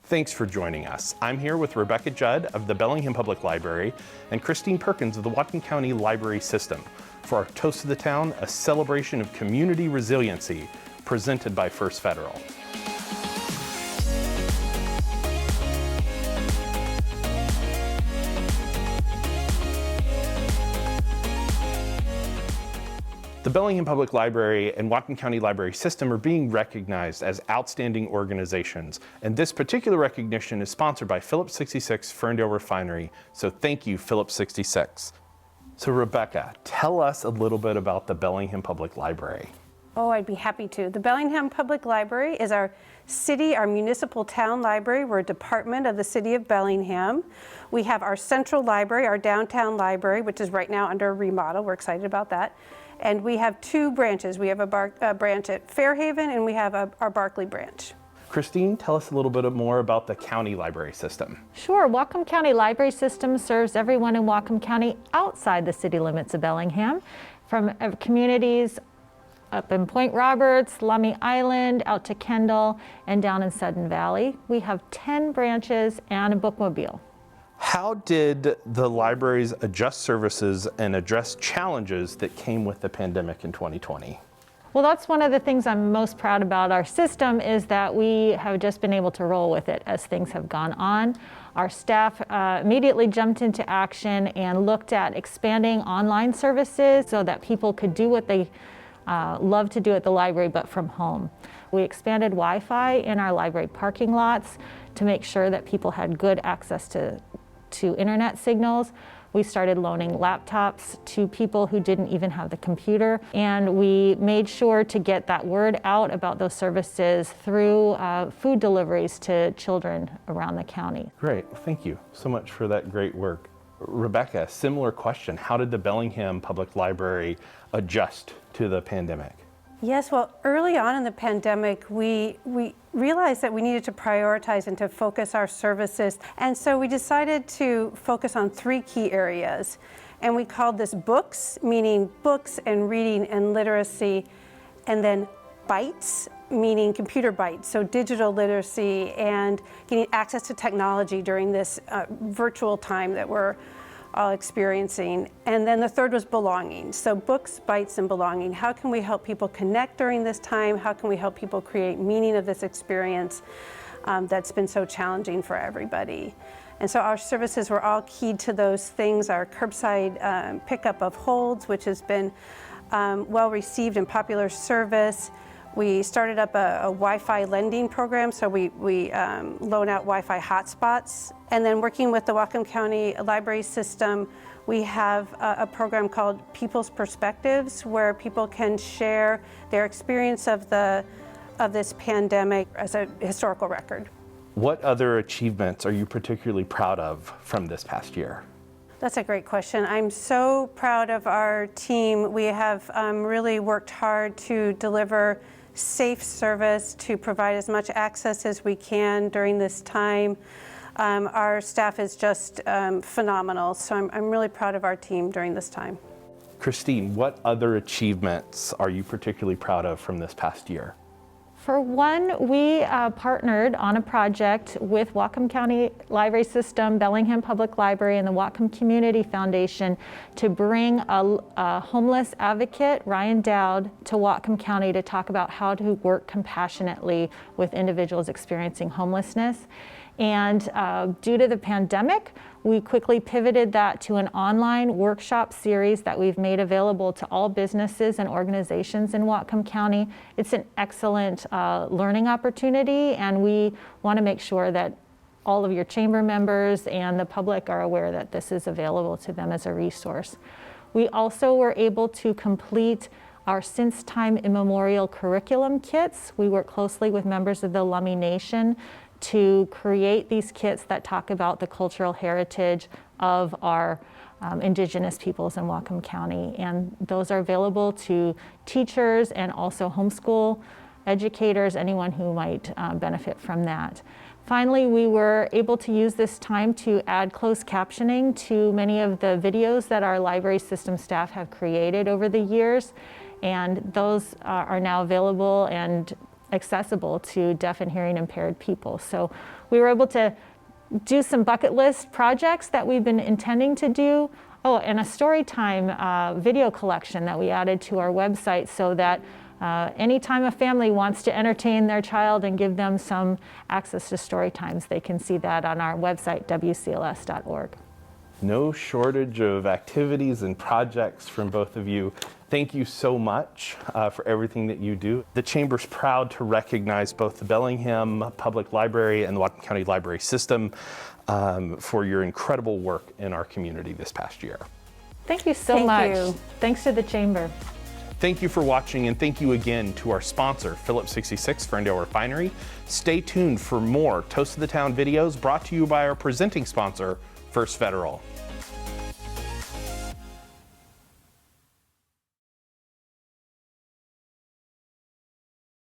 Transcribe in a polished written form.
Thanks for joining us. I'm here with Rebecca Judd of the Bellingham Public Library and Christine Perkins of the Whatcom County Library System for our Toast of the Town, a celebration of community resiliency presented by First Federal. The Bellingham Public Library and Whatcom County Library System are being recognized as outstanding organizations, and this particular recognition is sponsored by Phillips 66 Ferndale Refinery, so thank you, Phillips 66. So Rebecca, tell us a little bit about the Bellingham Public Library. Oh, I'd be happy to. The Bellingham Public Library is our municipal town library. We're a department of the city of Bellingham. We have our central library, our downtown library, which is right now under remodel. We're excited about that. And we have two branches. We have a branch at Fairhaven, and we have our Barkley branch. Christine, tell us a little bit more about the county library system. Sure. Whatcom County Library System serves everyone in Whatcom County outside the city limits of Bellingham, from communities up in Point Roberts, Lummi Island, out to Kendall, and down in Sudden Valley. We have 10 branches and a bookmobile. How did the libraries adjust services and address challenges that came with the pandemic in 2020? Well, that's one of the things I'm most proud about our system, is that we have just been able to roll with it as things have gone on. Our staff immediately jumped into action and looked at expanding online services so that people could do what they love to do at the library, but from home. We expanded Wi-Fi in our library parking lots to make sure that people had good access to internet signals. We started loaning laptops to people who didn't even have the computer, and we made sure to get that word out about those services through food deliveries to children around the county. Great, thank you so much for that great work. Rebecca, similar question. How did the Bellingham Public Library adjust to the pandemic? Yes, well, early on in the pandemic, we realized that we needed to prioritize and to focus our services. And so we decided to focus on 3 key areas. And we called this books, meaning books and reading and literacy, and then bites, meaning computer bites, so digital literacy and getting access to technology during this virtual time that we're all experiencing. And then the third was belonging. So books, bites, and belonging. How can we help people connect during this time? How can we help people create meaning of this experience that's been so challenging for everybody? And so our services were all keyed to those things. Our curbside pickup of holds, which has been well received and popular service. We started up a Wi-Fi lending program, so we loan out Wi-Fi hotspots. And then working with the Whatcom County Library System, we have a program called People's Perspectives, where people can share their experience of this pandemic as a historical record. What other achievements are you particularly proud of from this past year? That's a great question. I'm so proud of our team. We have really worked hard to deliver safe service, to provide as much access as we can during this time. Our staff is just phenomenal, so I'm really proud of our team during this time. Christine, what other achievements are you particularly proud of from this past year? For one, we partnered on a project with Whatcom County Library System, Bellingham Public Library, and the Whatcom Community Foundation to bring a homeless advocate, Ryan Dowd, to Whatcom County to talk about how to work compassionately with individuals experiencing homelessness. And due to the pandemic, we quickly pivoted that to an online workshop series that we've made available to all businesses and organizations in Whatcom County. It's an excellent learning opportunity, and we want to make sure that all of your chamber members and the public are aware that this is available to them as a resource. We also were able to complete our Since Time Immemorial curriculum kits. We work closely with members of the Lummi Nation to create these kits that talk about the cultural heritage of our Indigenous peoples in Whatcom County. And those are available to teachers and also homeschool educators, anyone who might benefit from that. Finally, we were able to use this time to add closed captioning to many of the videos that our library system staff have created over the years. And those are now available and accessible to deaf and hearing impaired people. So we were able to do some bucket list projects that we've been intending to do. Oh, and a story time video collection that we added to our website so that anytime a family wants to entertain their child and give them some access to story times, they can see that on our website, wcls.org. No shortage of activities and projects from both of you. Thank you so much for everything that you do. The Chamber's proud to recognize both the Bellingham Public Library and the Whatcom County Library System for your incredible work in our community this past year. Thank you so much. Thanks to the Chamber. Thank you for watching, and thank you again to our sponsor, Phillips 66 Ferndale Refinery. Stay tuned for more Toast of the Town videos brought to you by our presenting sponsor, First Federal.